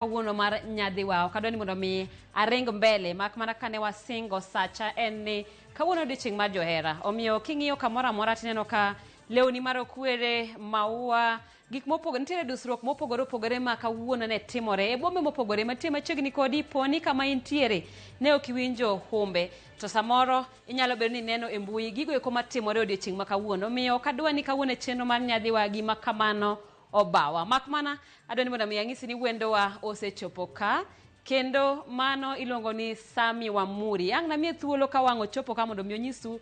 Kawuono mar nyadhiwa ok adwani mondo mi aring mbele mak mana kane wasingo sacha en ni kawuono odiochieng' mar johera. Omiyo king'iyo kamoro amora tineno ka lewni marokwere, maua, gik mopogore, nitiere dusruok mopogore opogore ma kawuono ne timore e bombe mopogore mantie machiegni kodi. Poni kama intiere ne ok iwinjo humbe to samoro inyalo bedo ni neno e mbui gigo eko matimore odiochieng' ma kawuono. Omiyo ok adwani kawuono e chenro mar nyadhiwa gima kamano obawa mak mana adwani mondo mi ang'isi ni wendowa osechopo ka kendo mano iluongo ni Sami Wamuri. Ang' namie thuolo ka wang' ochopo ka mondo mi onyisu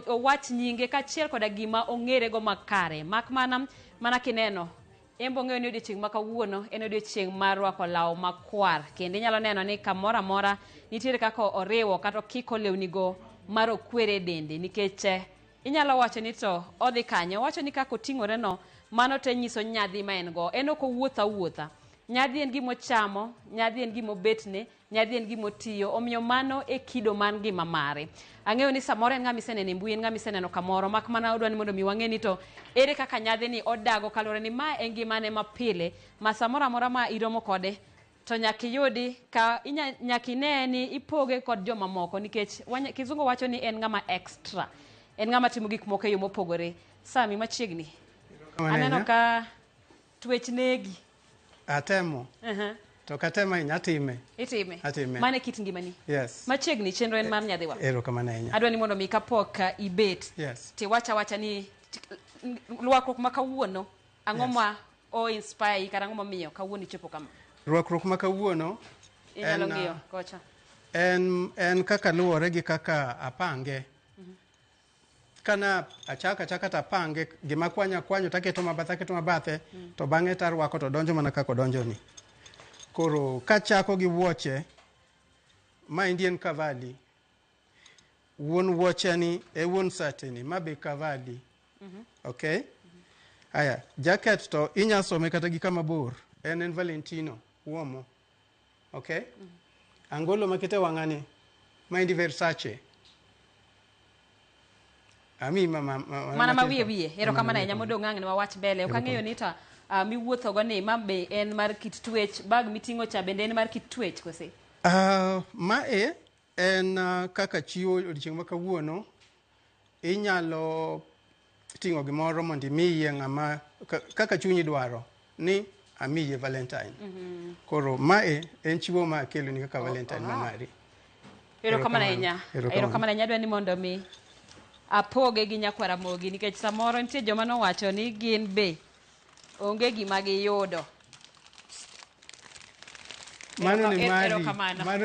owach nyinge kachiel koda gima ong'ere go makare mak mana kineno embo ng'eyo ni odiochieng' ma kawuono en odiochieng' mar rwako law makwar kendo inyalo neno ni kamoro amora nitiere kaka oriwo kata okiko lewni go mar okwere dende nikech inyalo wacho ni to odhi kanye. Wacho ni kaka oting'ore no mano te nyiso nyadhi ma en go. En ok owuotha wuotha. Nyadhi en gimo chamo, nyadhi en gimo betne, nyadhi en gimo tiyo. Omiyo mano e kido man gima mare. Ang'eyo ni samoro en ng'ama iseneno e mbui, en ng'ama iseneno kamoro mak mana odwani mondo mi wang'e ni to ere kaka nyadhi ni odago kaluwore ni ma en ngimane mapile ma samoro amora ma iromo kode to nyaka iyudi ka nyaka ine ni ipoge kod joma moko nikech kizungu wacho ni en ng'ama extra. En ng'ama timo gik moko e yo mopogore. Sami machiegni. Aneno ka twech negi. Atemo. To katema inyatime. Itime. Atime. Mane kit ngimani. Yes. Machiegni chenro en mar nyadhiwa. Erokamano ahinya. Adwani mondo mi kapok ibet. Yes. Ti wacha ni rwakruok ma kawuono ang'o ma o inspire kata ang'o momiyo kawuono ichopo kama. Rwakruok ma kawuono inyalo ng'iyo kocha. En kaka luwore gi kaka apange. Kana achaka tapange gima kwanyo taketo mabathe to bang'e tarwako to donjo mana kako donjo ni. Koro kachako gi wuoche ma indien cavalli wuon wuoche ni e wuon sate ni mabe cavalli. Okay? Aya jacket to inyasome kata gi kama bor en Valentino uomo. Okay? Angolo makete wang'ane ma indi Versace. Mana ma wiye erokamano ahinya modong' ang'ne wawach mbele. Ok ang'eyo ni to miwuotho go ni ma be en mar kit twech, bag miting'o cha bende en mar kit twech kose? Ma en kaka chiwo odiochieng' ma kawuono inyalo ting'o gimoro mondo imiye ng'ama kaka chunyi dwaro ni amiye Valentine. Koro en chiwo ma kelo ni kaka Valentine ma mari. Erokamano ahinya. Erokamano ahinya adwani mondo mi apoge gi nyakwara mogi nikech samoro nitie joma nowacho ni gin be onge gima giyudo. Mano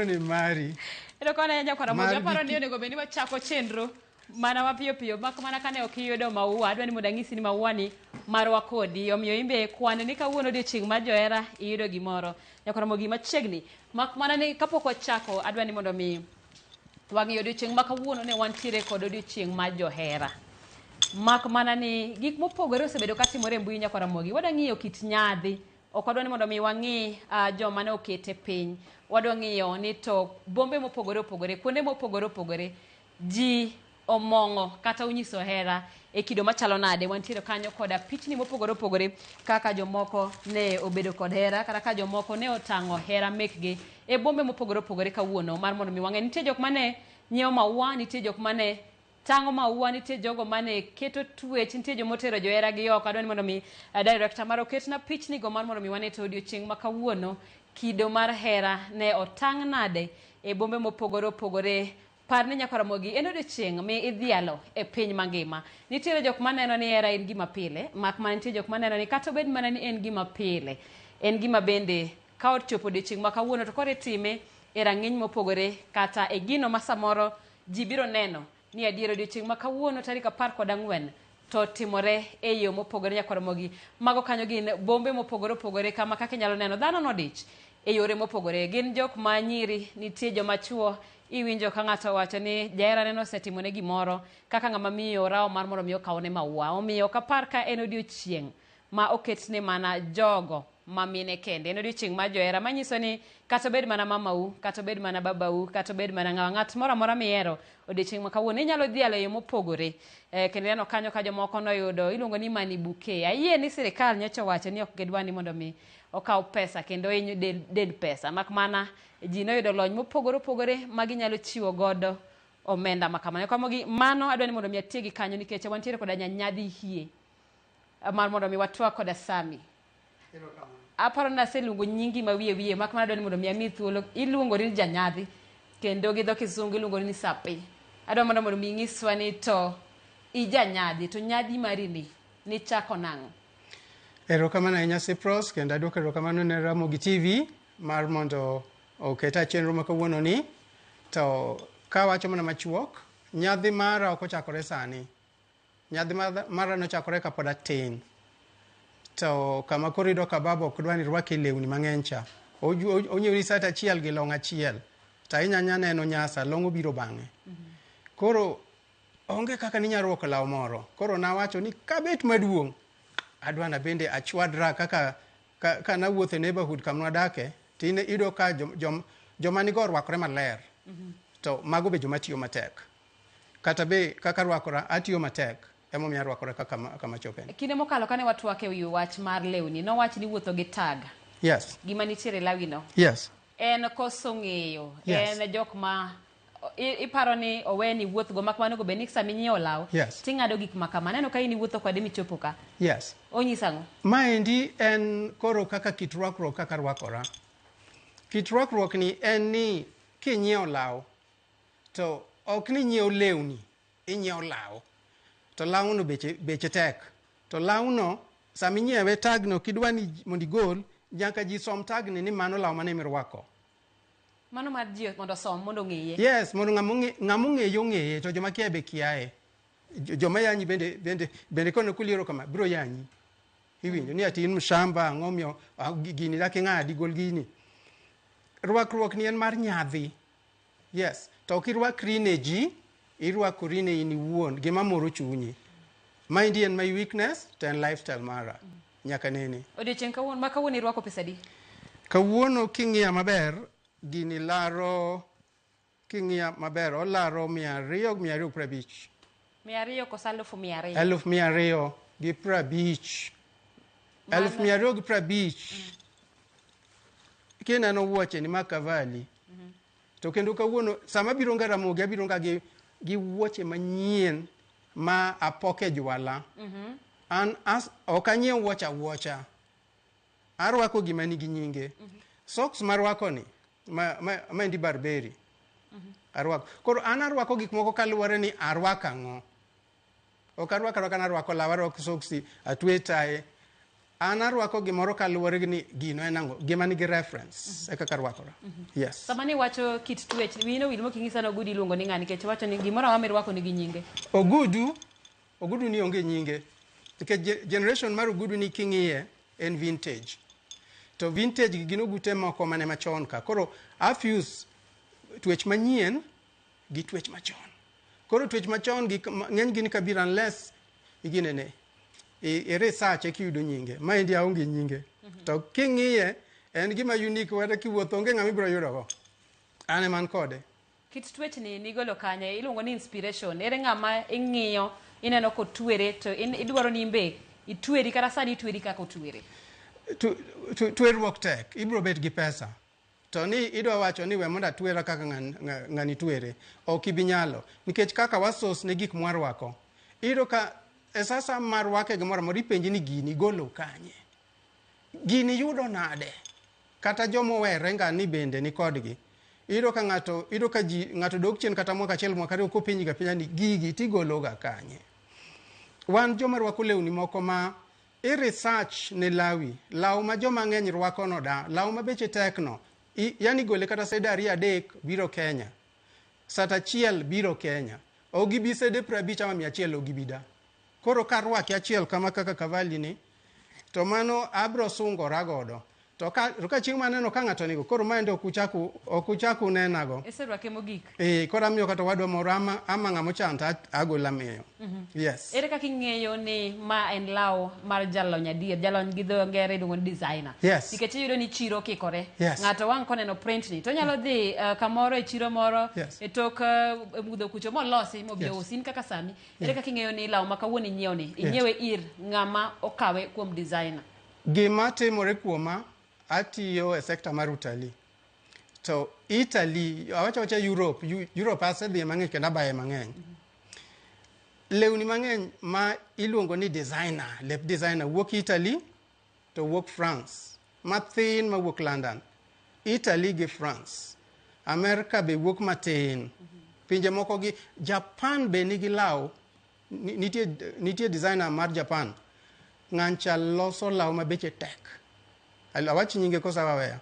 ni mari. Erokamano ahinya nyakwara mogi. Aparo ni onego bed ni wachako chenro mana mapiyo piyo mak mana kane ok iyudo maua. Adwani mondo ang'isi ni maua ni marwa kodi. Omiyo imbe kwan ni kawuono odiochieng' mar johera iyudo gimoro. Nyakwara mogi machiegni mak mana ni kapok wachako adwani mondo mi wang'eyo odiochieng' ma kawuono ne wantiere kod odiochieng' ma johera. Mak mana ni gik mopogore osebedo katimore e mbui nyakwara mogi. Wadwa ng'iyo kit nyadhi. Ok wadwa ni mondo mi wang'i joma ne okete piny. Wadwa ng'iyo ni to bombe mopogore opogore, kuonde mopogore opogore ji omong'o kata unyiso hera e kido machalo nade. Wantiere kanyo koda pichni mopogore opogore kaka jomoko ne obedo kod hera kata ka jomoko ne otang'o hera mekgi e bombe mopogore opogore kawuono mar mondo mi wang'e. Nitie jok mane nyiewo maua, nitie jok mane tang'o maua, nitie jogo mane keto twech, nitie jomotero johera gi oko. Adwani mondo mi director mar oketna pichni go mar mondo mi wane to odiochieng' ma kawuono kido mar hera ne otang' nade e bombe mopogore opogore. Par ni nyakwara mogi en odiochieng' mi idhialo e piny mangima. Nitiere jok maneno ni hera en gima pile, mak mana nitie jok maneno ni kata obed mana ni en gima pile, en gima bende ka ochopo odiochieng' ma kawuono to koro itime e rang'iny mopogore kata e gino ma samoro ji biro neno ni adier odiochieng' ma kawuono tarik 14 to timore e yo mopogore nyakwara mogi. Mago kanyo gin bombe mopogore opogore kama kaka inyalo neno dhano nodich e yore mopogore. Gin jok ma nyiri, nitie joma chuo. Iwinjo ka ng'ato wacho ni jahera neno osetimone gimoro kaka ng'ama miyo rawo mar mondo mi okawne maua. Omiyo kapar ka en odiochieng' ma oketne mana jogo mamine kende. En odiochieng' mar johera manyiso ni kata obed mana mamau, kata obed mana babau, kata obed mana ng'at moro amora mihero, odiochieng' ma kawuono inyalo dhialo e yo mopogore. Kendo neno kanyo ka jomoko noyudo iluongo ni money bouquet. Ayie ni sirikal nyocha owacho ni ok gidwa ni mondo mi okaw pesa kendo hinyo del pesa. Mak mana ji noyudo lony mopogore opogore ma ginyalo chiwo godo omenda makamano. Kamogi mano adwa ni mondo mi atiegi kanyo nikech wantiere koda nyanyadhi hie mar mondo mi watwa koda Sami. Aparo na seluongo nyingi ma wiye mak mana adwa ni mondo mi ami thuolo. Iluongo ni janyadhi kendo gi dho kisungu iluongo ni sapi. Adwa mondo mi nyiswa ni to ijanyadhi to nyadhi mari ni chako nang'o. Erokamano ahinya Symphrose, kendo adwoko erokamano ne Ramogi TV mar mondo oketa chenro ma kawuono ni. To kawacho mana machuok, nyadhi mara ok ochakore sani. Nyadhi mara nochakore kapod atin. To kama koro iyudo ka baba ok dwa ni irwaki lewni mang'eny cha. Onyiewi sat achiel gi long' achiel. To inyanya neno nyasa, long' obiro bang'e. Koro onge kaka ninya rwako law moro. Koro nawacho ni kabet maduong' adwa na bende achwadra kaka nawuotho e neighborhood kama wadake. Tine iyudo ka joma nigo rwakore maler. To mago be joma tiyo matek. Kata be kaka rwakora atiyo matek. Emomiyo arwakora kama chopen. Kinde mokalo kane watwake ewi wach mar lewni, nowach ni wuotho gi tag. Yes. Gima nitiere lawino. Yes. En koso ng'eyo. Yes. En jok ma iparo ni oweni wuoth go mak mano go be ni sami nyiewo law. Yes. Ting'ado gik makama. Neno ka in wuotho kode michopo ka. Yes. Onyisa ang'o? Maendi en koro kaka kit rwakruok kaka rwakora. Kit rwakruok ni en ni kinyiewo law to ok ni nyiewo lewni, inyiewo law. To lawno beche tek. To lawno sami nyiewe tagno kidwa ni mondo igol nyaka ji som tagni ni mano law mane mirwako. Mano mar ji mondo som mondo ng'eye. Yes, mondo ng'amo ng'eye to joma kia be kiae. Joma yanyi bende kono kuliero kama bro yanyi. Iwinjo ni ati in mshamba ng'omio gini laki ng'adi gol gini. Rwakruok ni en mar nyadhi. Yes, to kirwakri ne ji, irwakori ne in iwuon gima moro chunyi. Maendi en my weakness to en lifestyle mara. Nyaka nene. Odiochieng' kawuono ma kawuono irwako pesa di? Kawuono king'iya maber, gini laro king'iya maber, olaro 250. 200 kosa 200? 250. 250. Kineno wuoche ni makavali. To kendo kawuono sama biro nga Ramogi abiro nga gi wuoche manyien ma apoke jwala. An ok anyiew wuocha. Arwako gima nigi nyinge. Socks marwako ni ma endi Barberi. Arwako. Koro an arwako gik moko kaluwore ni arwako ang'o. Ok arwako narwako law, arwako socks atwe tae. An arwako gimoro kaluwore ni gino en ang'o, gima nigi reference eka karwakora. Yes. Sama ni wacho kit twech, wino wil moking'isa no Ogudu iluongo ni ng'ani nikech wacho ni gimoro amora mirwako nigi nyinge. Ogudu ni onge nyinge. Nikech generation mar Ogudu ni king'iye en vintage. To vintage gino gute moko mane machon ka. Koro afuse twech manyien gi twech machon. Koro twech machon ng'eny gini kabira unless iginene. Research e kiyudo nyinge. Maendi aonge nyinge. To king'iye en gima unique wata kiwuotho onge ng'ama ibiro yudo go. Ane man kode. Kit twech ni nigolo kanye iluongo ni inspiration. Ere ng'ama ing'iyo ineno kotwere to idwaro ni imbe itweri kata sani itweri kaka otwere. Twerruok tek. Ibiro bet gi pesa. To ni idwa wacho ni we mondo atwera kaka ng'ani twere. Ok ibinyalo. Nikech kaka wasos ne gik mwarwako. Iyudo ka sasa marwake gimoro moro ipenji ni gini golo kanye. Gini yudo nade. Kata jomowere ngani bende ni kodgi. Iyudo ka ng'ato dok chien kata mwaka achiel mwaka ariyo kopinji ga pinya ni gigi tigolo ga kanye. Wan joma rwako lewni moko ma research ne law ma joma ng'eny rwako no da, law ma beche tekno. Yani gole kata sede 2-3 biro Kenya. Sata achiel biro Kenya. Ogibi sede 50 ama 100 ogibida. Koro karwaki achiel kama kaka kavali ni, to mano abro sungora godo. to ka chieng' maneno ka ng'ato nigo koro maende okuchaku nenago iserwake mogik koro amiyo kata wadwa moro ama ng'amo chanta agola miyo yes ere kaka ing'eyo ni ma en law mar jalony adier jalony gi dho ngere iluongo ni designer yes nikech iyudo ni chiro kikore Yes. ng'ato wang' koneno print ni to nyalo dhi kamoro e chiro moro Yes. e tok mudho kucho molosi mobi Yes. usin kaka sani ere kaka ing'eyo ni law ma kawuono inyiewo ni inyiewe ir ng'ama okawe kuom designer gima timore kuoma atiyo e sekta mar utalii to Italy awacha Europe asedhi mang'eny kendo abaye mang'eny lewni mang'eny ma iluongo ni designer lep designer wuok Italy to wuok France mathin ma wuok London Italy gi France America be wuok matin pinje moko gi Japan be nigi law nitie designer mar Japan ng'ancha loso law ma beche tek awach nyinge kosa waweya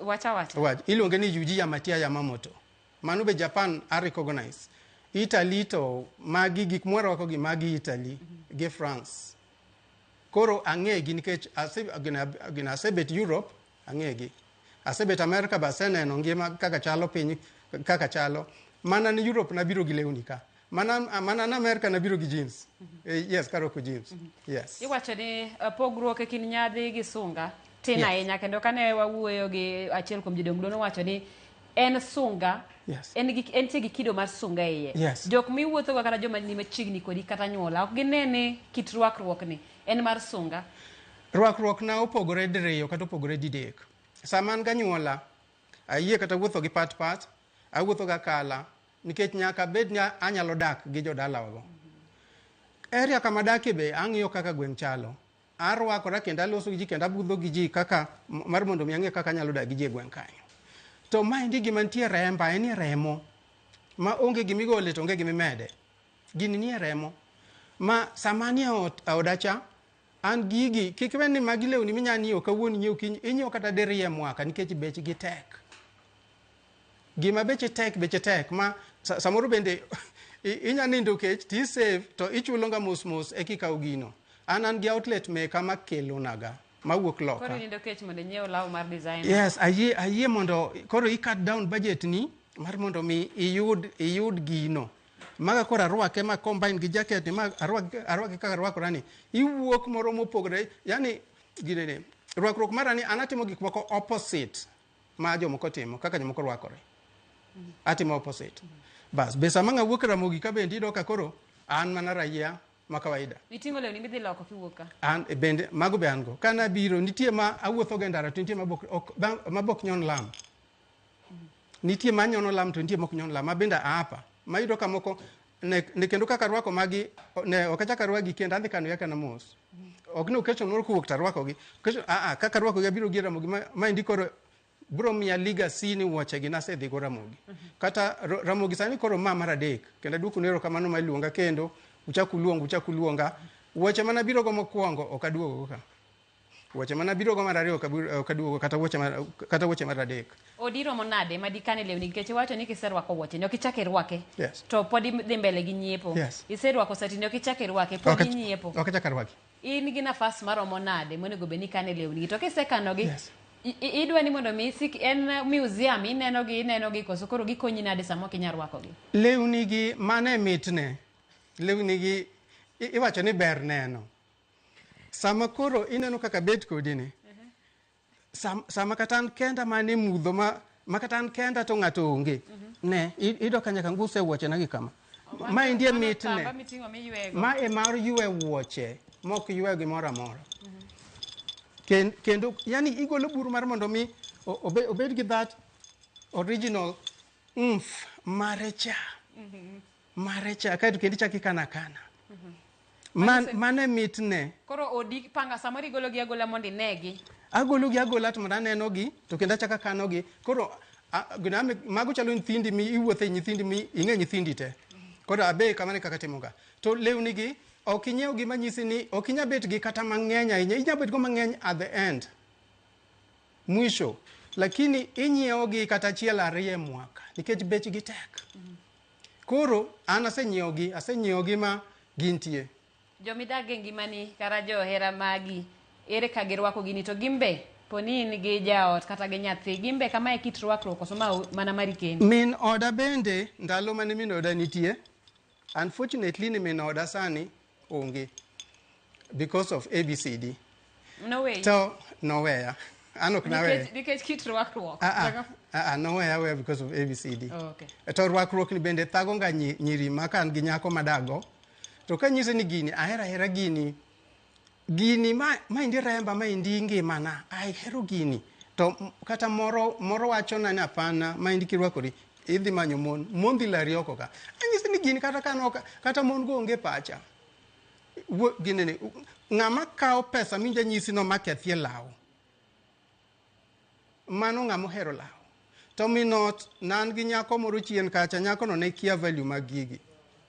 wacha iluonge ni Yuji Yamamoto mano be Japan are recognize Italy to magi gik mwarwako gi magi Italy gi France koro ang'egi nikech asebet Europe ang'egi asebet America ba aseneno ngima kaka chalo piny kaka chalo mana ni Europe nabiro gi lewni ka mana na America nabiro gi jeans yes karoko jeans yes iwacho ni pogruok e kind nyadhi gi sunga tin ahinya kendo kane wawuoyo gi achiel kuom jodong dono wacho ni en sunga en tie gi kido mar sunga iye jok miwuotho go kata joma ni machiegni kodi kata nyuola ok gine ni kit rwakruok ni en mar sunga rwakruok na opogore diriyo kata opogore didek sama an ganyuola ayie kata wuotho gi pat awuotho ga kala nikech nyaka bed ni anyalo dak gi jodalawago area kama dakie be ang'iyo kaka gweng' chalo arwakora kendo aloso gi ji kendo abudho gi ji kaka mar mondo mi ang'e kaka anyalo dak gi ji e gweng' kanyo to maendi gima nitie remba en remo ma onge gimigole to onge gimimede gini nie remo ma sama nie odacha an gigi kik wen ni magi lewni minya nyiewo kawuono nyiewo kiny inyiewo kata diriyo mwaka nikech bechgi tek gima beche tek ma samoro bende inya nindo kech ti save to ichulo nga mos e kikaw gino an gi outlet me kama kelo naga mawuok loka koro nindo kech mondo nyiew law mar design yes ayie mondo koro i cut down budget ni mar mondo mi iyud gino maga koro arwake ma combine gi jacket ma arwake kaka arwakora ni iwuok moro mopogre yani ginene rwakruok mara ni anatimo gik moko opposite ma jomoko timo kaka jomoko rwakore atimo opposite bas be sama ng'awuok Ramogi ka bendi do ka koro an mana raia ma kawaida itingo lewni midhi loko kiwuoka an bende mago be an go kana biro nitie ma awuotho ge ndara to nitie mabok nyon lam nitie ma nyono lam to nitie mok nyon lam ma bende apa ma yudo ka moko ne kendo kaka rwako magi ne okachaka rwagi kendo adhi kano yaka na mos ok ne okecho noro kuwuok ta rwako gi kaka rwako gi biro gi Ramogi ma indi koro bro miya liga sini wuoche gi nasedhi go Ramogi kata Ramogi sani koro mar adek kendo duoko nero kamano ma iluonga kendo uchaku luonga wuoche mana biro go mokwongo ok aduogo ka wuoche mana biro go mar ariyo ok aduogo kata wuoche mar adek odiro monade madikane lewni nikech wacho ni kiserwako wuoche ne okichake rwake to pod dhi mbele gi nyiepo iserwako sati ne okichake rwake pod nyiepo ok achaka rwake in gi nafas maromo nade monego bed ni kane lewni to kisekano gi idwa ni mondo mi sik en museum ineno gi koso koro gikonyi nade samo kinyal rwako gi lewni gi mane mitne lewni gi iwacho ni ber neno sama koro ineno kaka bet kodi ni sama kata an kenda mane mudho ma kata an kenda to ng'ato onge ne ido ka nyaka nguse wuoche na gi kama ma indie mitne ma e mar ywe wuoche mok ywe gimoro amora kendo yani igolo buru mar mondo mi obed gi that original marecha kaito kendi chaki kana mane mitne koro odi panga samori golo gi agola mondi negi agolo gi agola to mondo aneno gi to kendo chaka kano gi koro mago chalo nyithindi mi iwuothe nyithindi mi ing'e nyithindi te koro abe kamane kaka timoga to lewni gi ok inyiew gima nyisi ni ok inya bet gi kata mang'eny ahinya inya bet go mang'eny at the end mwisho lakini inyiew gi kata achiel ariyo mwaka nikech bech gi tek koro an asenyiew gi ma gintie jomidage ngimani kara johera magi ere ka girwako gini to gimbe poni gi jaot kata gi nyathi gimbe kama e kit rwakruok koso mana mari kendi. Min oda bende ndalo mane min oda nitie. Unfortunately ni min oda sani onge because of ABCD. No way. So nowhere. Anok nawe. Nikech kit rwakruok. Nowhere because of ABCD. Oh, okay. To rwakruok ni bende thago nga nyiri makan gi nyako madago. To ka nyise ni gini ahera gini ma indi remba ma indi ngimana ahero gini to kata moro wacho na hapana ma indi kirwakori idhi manyo mon dhi lari oko ka anyise ni gini kata mon go onge pacha gini ni ng'ama kawo pesa minja nyisi no makethie law mano ng'ama ohero law to minot nan gi nyako moro chien kacha nyako no ne kia value mag gigi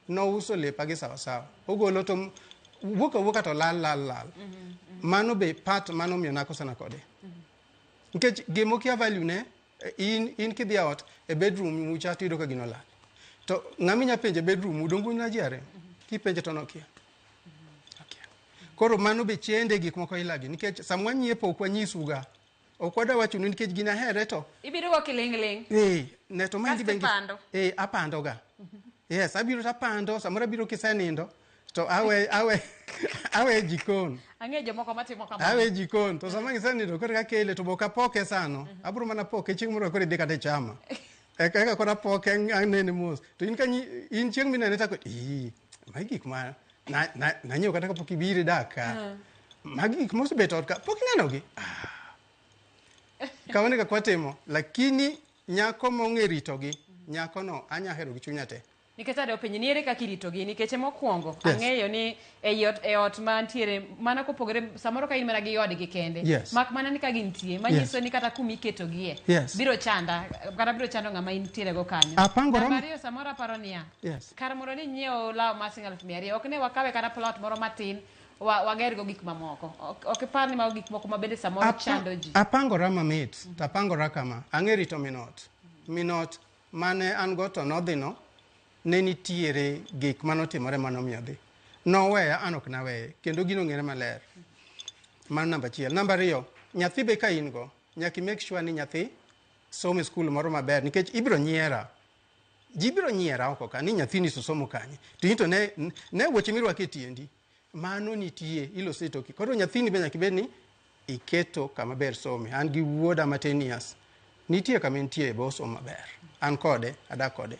no uso lepa gi sawa ogolo to wuka to lal mano be part mano miyo nako sana kode nikech gimo kia value ne in kidhi ot e bedroom mucha tido ka gino lal to ng'ami nya penje bedroom udongu na jare kipenje to nokia koro mano be chende gik moko ilagi nikech samwa nyiepo kwa nyisuga okwada wacho nikech gina here to ibiro go kiling ne to mandi bengi apando ga yes abiro tapando samora biro kisenindo to awe jikon ang'e jomoko matimo kamano awe jikon to sama kisenindo kore ka kele to boka poke sano abro mana poke chieng' moro kore dikate chama eka kora poke anene mos to in chieng' minene ta ko mai gik ma na nyo kata ka pokibire daka magi gik mos betot ka pokineno gi kaone ka kwatemo lakini nyako mongerito gi nyako no anya hero gi chunya te nikech ade openje niere kaka irito gi nikech mokwongo ang'eyo ni e ot mantiere mana kopogore samoro ka in mana gi odgi kende mak mana ni ka gintie manyiso ni kata kuma iketo gie biro chanda kata biro chando ng'ama intiere go kanyo ariyo samoro aparo niya kar mondo ni nyiewo law masing 200,000 ok ne wakawe kata plot moro matin wager go gik mamoko ok ipar ni mago gik moko mabende samoro chando ji apangora mamit tapangora kama ang'erito minot mane an go to nodhino ne nitiere gik manotimore manomiyo dhi noweya an ok naweye kendo gino ng'ere maler mano namba achiel namba ariyo nyathi be ka in go nyaki make sure ni nyathi somo e skul moro maber nikech ibiro nyiera ji biro nyiera oko ka ni nyathini somo kanye to in to ne wuoche mirwako e tiendi mano nitie ilose toki koro nyathini be nyaki bed ni iketo kama ber some an gi wuoda ma 10 years nitie kama nitie bo somo maber an kode adak kode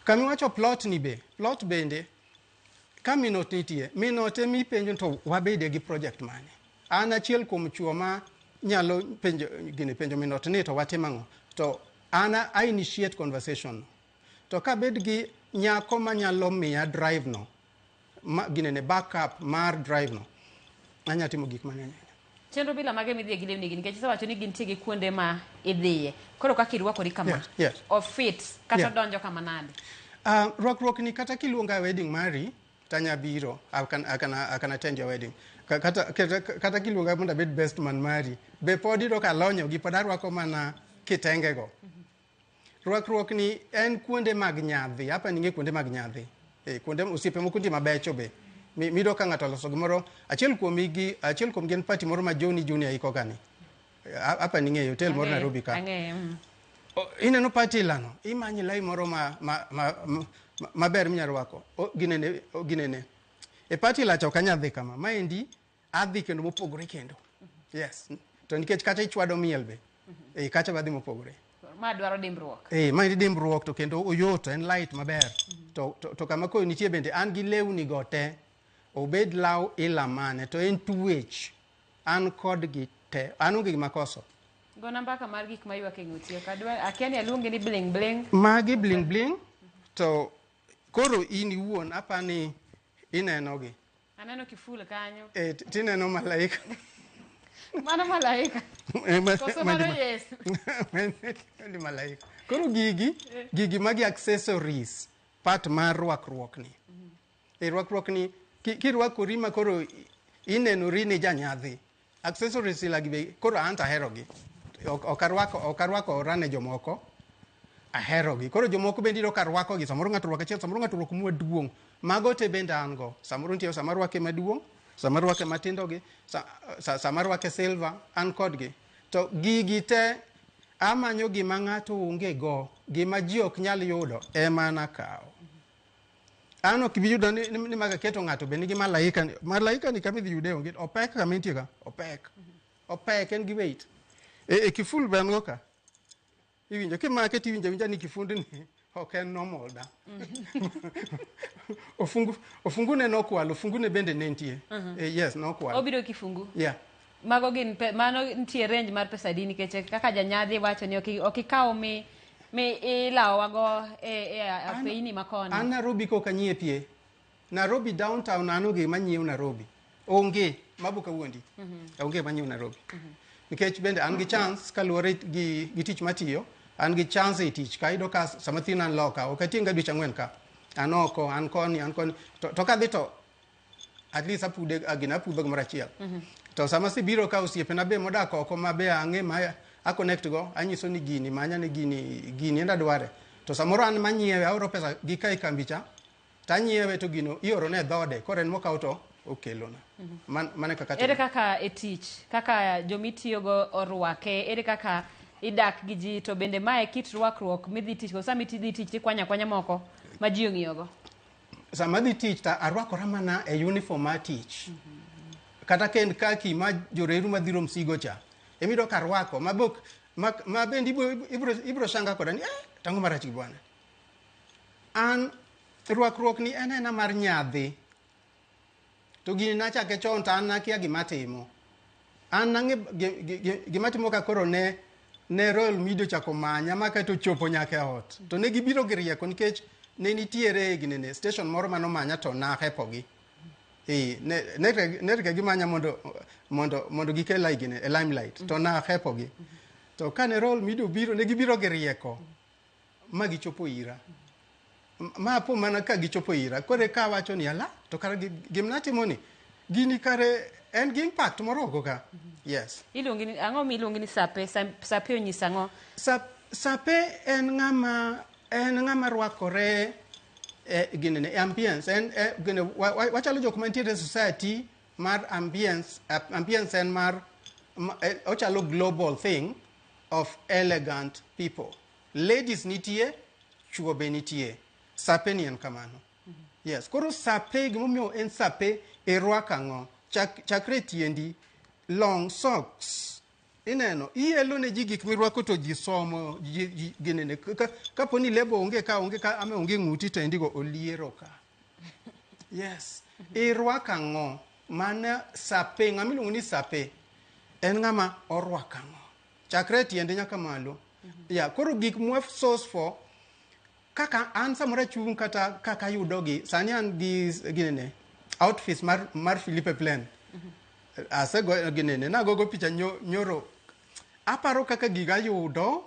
kami wacho plot ni be plot bende kami not nitie minote mi penjo to wabede gi project mane an achiel kuom chuo ma nyalo penjo minot ni to watimango to ana I initiate conversation to ka bed gi nyako manyalo miya drive no ginene backup mar drive no anya timo gik mang'eny chenro bila mage midhi gi lewni gi nikech isewacho ni gintie gi kuonde ma idhiye koro kaka irwakori kama of fit kata donjo kama nade rwakruok ni kata kiluonga wedding mari tanya biro akana attend your wedding kata kiluonga mondo abed best man mari be pod iro ka lonyo gi pod arwako mana kitenge go rwakruok ni en kuonde mag nyadhi hapa ninge kuonde mag nyadhi kuonde osiepe moko ndi mabecho be mido ka ng'ato loso gimoro achiel kuom gen party moro ma Johnny Junior iko kani hapa ninge hotel moro Nairobi ka ineno party lano imanyi lai moro maber minyarwako ginene e party lacha okanyadhi kama maendi adhi kendo mopogore kendo yes to nikech kata ichwado miel be kacha badhi mopogore ma dwaro dimbruok ma dimbruok to kendo oyoto en light maber to kama ko nitie bende an gi lewni gote obed law ilamane to en tuwech an kod gi te an onge makoso go namba ka mar gik maywa ke ng'uti kadwa akiani aluonge ni bling bling magi bling bling to koro in iwuon apani ineno gi aneno kiful kanyo tineno malaika mana malaika koso mano yes ni malaika koro gigi magi accessories part mar rwakruok ni rwakruok ni kirwakori ma koro inenori ni janyadhi accessories lagi be koro anta hero gi okarwako orane jomoko ahero gi koro jomoko bende iro karwako gi samoro ng'ato rwako achiel samoro ng'ato rwako maduong' mago te bende an go samoro nitie samaro rwake maduong' sama rwake matindo gi, sama rwake silver, an kodgi. To gigi te, amanyo gima ng'ato onge go, gima ji ok nyal yudo, ema nakawo. An ok bi yudo ni maga keto ng'ato be nigi malaika ni. Malaika ni kama idhi yude onge, opek kama intie ga, opek. Opek en gi weight. E kiful ben go ka. Iwinjo kimake tiwinjo ni kifundi ni ok en normal da. Ofungu ne nokwalo, ofungu ne bende ne nitie. Yes, nokwalo. Obiro kifungu. Yeah. Mago gin mano nitie range mar pesa di nikech kaka janyadhi wacho ni ok ikaw mi ilawago apeini makoni. An Nairobi ko kanyiepie. Nairobi downtown ano ge manyiew Nairobi. Onge mabuka wuondi. Onge manyiew Nairobi. Nikech bende an gi chance kaluwore gi tich matiyo, an gi chance e tich ka ido ka sama thin an loka, ok atinga dweche ang'wen ka. An oko, an koni, to kadhi to at least apudho gimoro achiel. To sama sibiro ka osiepena be modak oko ma be ang'e ma a connect go, anyiso ni gini manya ni gini enda dware. To samoro an manyiewe aoro pesa gi kai kambi cha, tanyiewe to gino ioro ne dhode, koro en mokaw to okelona. Mane kaka ere kaka e tich, kaka jomitiyo go orwake, ere kaka idak gi ji, to bende mae kit rwakruok midhi tich, ko sami tidhi tich tikwanya moko ma ji ong'iyo go. Sama dhi tich ta arwakora mana e uniform ma tich. Kata kend kaki ma joreru madhiro msigo cha. Emido karwako mabok ma bendi ibro shanga koda ni tango marach gi bwana. An rwakruok ni en mar nyadhi. To gini nachake chon ta an nakia gimatimo. An nange gimatimo ka koro ne rol mido chako manya maka to chopo nyaka ot. To ne gibiro gi rieko nikech ne nitiere ginene station moro mano manya to na hepogi. Ne rike gimanya mondo gikel limelight to na hepogi. To kane rol mido biro ne gibiro gi rieko ma gichopo ira. Ma po mana ka gichopo ira, kore ka wacho ni ala to kara gimnatimo ni gini kare en gi impact moro go ka. Yes. Iluongi ni ang'o mi iluongi ni sape onyisa ang'o? Sape en ng'ama rwakore ginene ambience en wachalo jok mantiere society mar ambience en mar ochalo global thing of elegant people. Ladies nitie, chuo be nitie. Sape ni en kamano. Yes, koro sape gimomiyo en sape e rwakang'o chakre tiendi long socks. Ineno, ielo ne ji gik mirwako to ji somo ginene kapo ni lebo onge ka ame onge ng'uti to endigo oliero ka. Yes, e rwakang'o mana sape ng'ama iluongo ni sape en ng'ama orwakang'o chakre tiende nyaka malo. Yeah, koro gik mwa source for kaka an samora chung kata kaka yudogi sani an gi ginene outfits mar Philippe Plain. Asego ginene na gogo picha nyoro aparo kaka giga yudo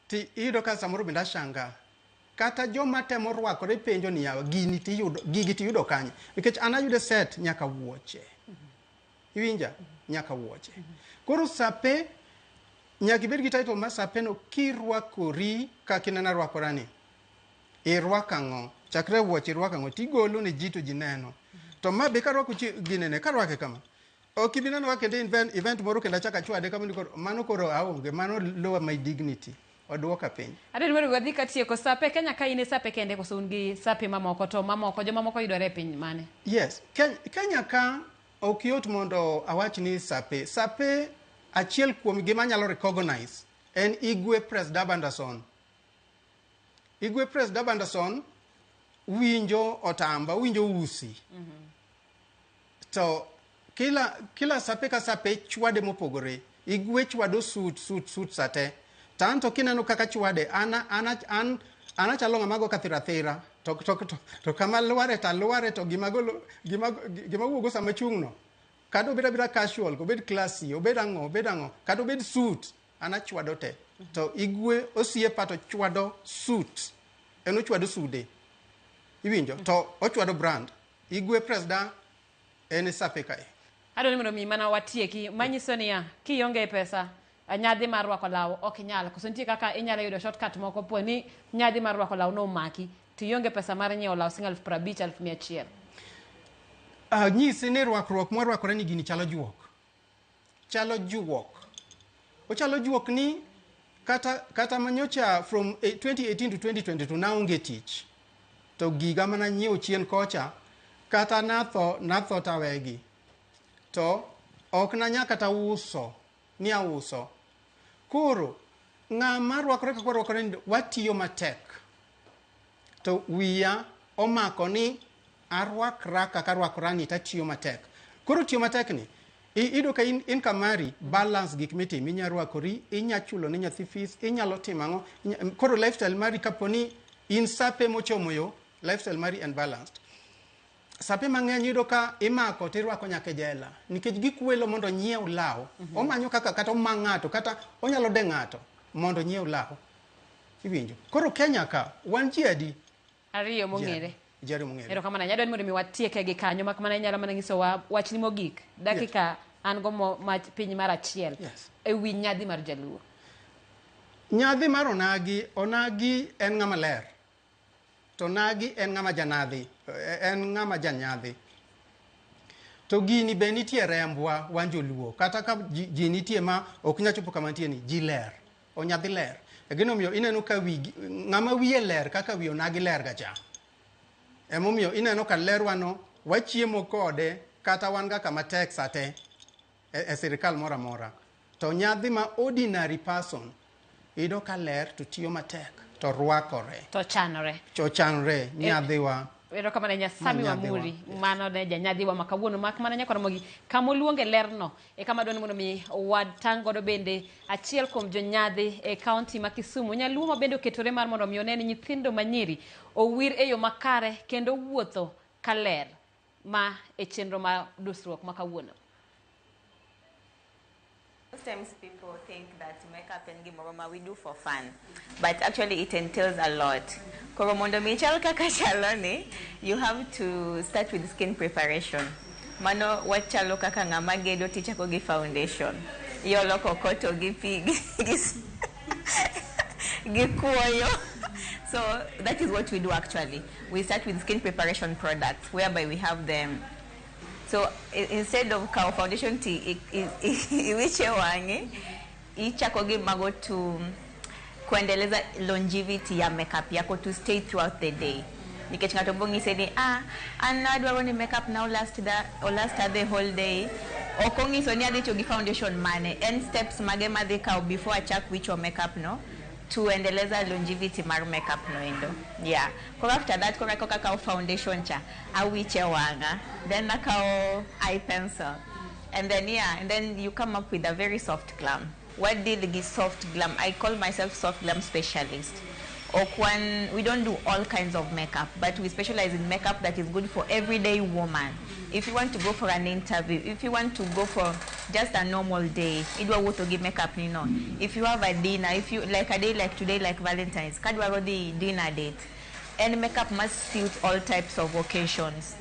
ti ido ka samoro benda shanga kata joma temo rwakore penjo ni yawa gigi ti yudo kanye nikech an ayude set nyaka wuoche. Iwinja nyaka wuoche. Koro sape nyaka ibed gi title ma sape no kirwakori kaka inena rwakorani. Irwakang'o chakre wuoche irwakang'o tigolo ne ji to ji neno. To ma be karwako ginene karwake kama. Ok ibineno wakende event moro kenda chaka chwade kama mano koro aonge, mano lower my dignity. Odwoka piny. Adeni mondo wadhi katieko sape Kenya ka ine sape kende koso un gi sape mamoko to mamoko jomamoko yudore e piny mane? Yes, Kenya ka ok yot mondo awach ni sape. Sape achiel kuom gima nyalo recognize en Igwe Press Dabandason. Igwe Press Dabandason winjo otamba, winjo usi. To kila sape ka sape chwade mopogore. Igwe chwado suit sate. Tanto kineno kaka chwade ana chalo ng'amago kathira to kama luare to gima wuogo sama chung'no kado beda casual obed classy obed ang'o kado bed suit ana chwado te to Igwe osiepa to chwado suit eno chwado sude iwinjo to ochwado brand Igwe Press da en sape kae. Adoni mondo mi mana watieki manyiso niya kionge pesa nyadhi mar rwako law ok inyal koso nitie kaka inyalo yudo shortcut moko po ni nyadhi mar rwako law no maki to ionge pesa mar nyiewo law singa 50,000 100,000. Nyisi ni rwakruok mwarwakore ni gini chalo juok. Chalo juok. Ochalo juok ni kata manyocha from 2018 to 2022 naonge tich. To giga mana nyiewo chien kocha kata natho tawegi. To ok nanya kata uso ni auso. Koro ng'ama rwakore kaka rwakore ni watiyo matek. To wiya omako ni arwakra kaka rwakora ni tatiyo matek. Koro tiyo matek ni ido ka in kamari balance gik mitim, inya rwakori, inya chulo ne nyathi fees, inyalo timango. Koro lifestyle mari kaponi in sape mochomo yo, lifestyle mari and balanced. Sape mang'eny yudo ka imako tirwako nyaka jela nikech gikwelo mondo nyiew law. Omanyo kata mang'ato kata onyalo de ng'ato mondo nyiew law. Iwinjo. Koro Kenya ka wan ji adi? Ariyo mong'ere. Jari mong'ere. Ero kamana nyadwa ni mondo mi watieke gi kanyo mak mana nyalo mana nyiso wachni mogik dakika an go piny mar achiel ewi nyadhi mar Jaluo. Nyadhi mar onagi en ng'ama ler. To nagi en ng'ama janadhi, en ng'ama janyadhi. To gini be nitie rembwa wan Joluo, kata ka ji nitie ma ok nya chopo kama nitie ni ji ler, onyadhi ler. Egino miyo ineno ka ng'ama wiye ler kaka wiye onagi ler gacha. Emomiyo ineno ka lerwano wachiemo kode kata wan ga kama tek sate e sirikal mora mora. To nyadhi ma ordinary person ido ka ler to tiyo matek. To rwakore. To chanre. Nyadhiwa. Ero kamana Nyasami wa muri. Mano ne janyadhiwa makawuono mak mana nyakora mogi. Kama oluonge lerno. E kama dwani mondo mi watang' godo bende achiel kuom jonyadhi e kaunti ma Kisumu. Nyaluo ma bende oketore mar mondo mi oneni nyithindo manyiri owir e yo makare kendo wuotho ka ler ma e chenro ma dusruok makawuono. Most times people think that makeup and gimoroma we do for fun, but actually it entails a lot. Koromondo michal kaka chaloni, you have to start with skin preparation. Mano wachalo kaka ng'ama gedo tichako gi foundation. Yolo kokoto gi pig gi kuoyo. So that is what we do actually. We start with skin preparation products whereby we have them. So instead of cow foundation tea, iwiche wange, ichako gi mago to kuendeleza longevity ya makeup yako to stay throughout the day. Nikech ngato bongi say ni anadwaro ni makeup now last the whole day. Okongi so ni adi chogi foundation mane and steps mage madhi kao before achak wicho makeup no to endeleza longevity mar makeup no endo. Yeah. Kwa after that kwa kakao foundation cha awiche wanga, then nakao eye pencil, and then you come up with a very soft glam. What did the soft glam? I call myself soft glam specialist. Okwan, we don't do all kinds of makeup, but we specialize in makeup that is good for everyday woman. If you want to go for an interview, if you want to go for just a normal day, idwa wuto give makeup ni no. If you have a dinner, if you like a day like today, like Valentine's, kadwa already dinner date, and makeup must suit all types of occasions.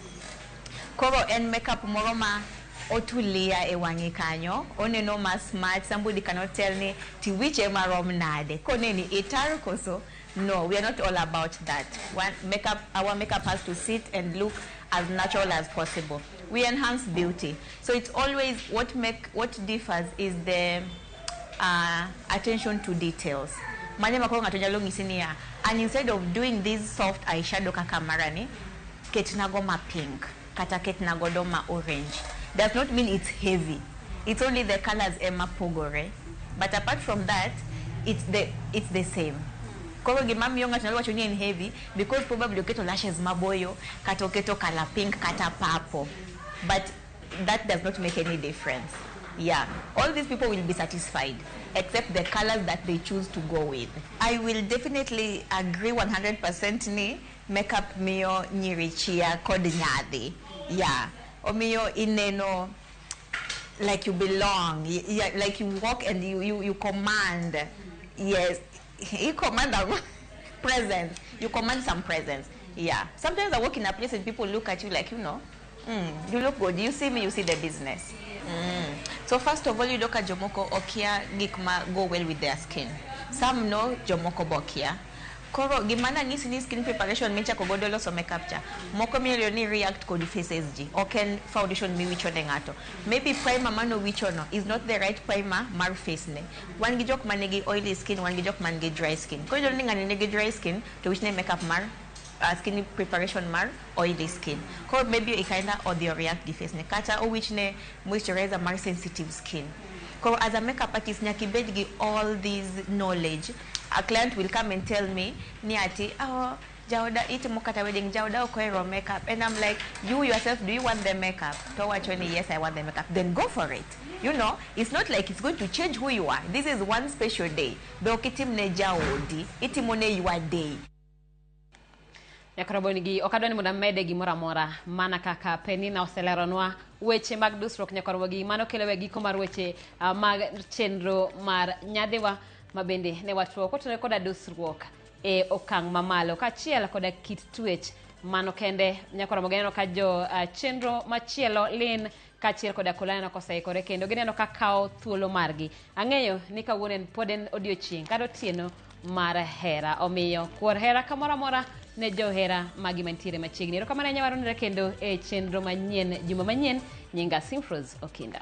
Koro and makeup moroma otulia e wangi kanyo, one no mas smart, somebody cannot tell me ti which emarom nade. Koneni itaru koso. No, we are not all about that. Our makeup has to sit and look as natural as possible. We enhance beauty. So it's always what differs is the attention to details. And instead of doing this soft eyeshadow kakamarani, ketnagoma pink, kata ketnagodoma orange. Does not mean it's heavy. It's only the colors Emma Pogore. But apart from that, it's the same. Koro gimami yonga tunalwa chuni in heavy because probably uketo lashes maboyo, kato keto color pink, kata purple. But that does not make any difference. Yeah, all these people will be satisfied except the colors that they choose to go with. I will definitely agree 100% ni makeup mio nyirichia kod nyadhi. Yeah, o mio ineno like you belong. Yeah, like you walk and you command. Yes. You command presence. You command some presence. Yeah. Sometimes I walk in a place and people look at you like, you look good. You see me, you see the business. So first of all, you look at Jomoko Okia Gikma go well with their skin. Some know Jomoko Bokia. Koro gimana ngisi ni skin preparation mecha kogodo loso makeup cha. Moko miyo ni react kod faces ji. Oken foundation mi wichone ngato. Maybe primer mano wichono is not the right primer mar face ne. Wan gi jok manigi oily skin, wan gi jok manigi dry skin. Ko jol ni ngani nigi dry skin to wichne makeup mar skin preparation mar oily skin. Ko maybe ikaenda or the react di face ne. Kata o wichne moisturizer mar sensitive skin. Ko as a makeup artist nyakibed gi all these knowledge. A client will come and tell me, Niati, oh, Jawda, itimukata wedding, Jawda, okoero makeup. And I'm like, you yourself, do you want the makeup? Towachoni, yes, I want the makeup. Then go for it. You know, it's not like it's going to change who you are. This is one special day. Beokitimne jawdi, itimone your day. Nyakorobonigi okadwani muda mede gimora mora mana kaka Penina oseleronwa weche mag dusruok nyakorobogi mano kelewe giko mar weche mag chenro mar nyadhiwa mabende ne wachwo kotone koda dusruok e okang' mamalo kachiel koda kit twech mano kende nyakorobogi neno ka jo chenro machielo lin kachiel koda kulana kosaikore kendo gineno ka kao thuolo margi. Ang'eyo ni kawuonen poden odiochieng' kado tieno mar hera omiyo kuor hera kamora mora ne johera magi mantiere machiegni. Erokamano nyawaronere kendo e chenro manyien juma manyien nyinga Symphrose Okinda.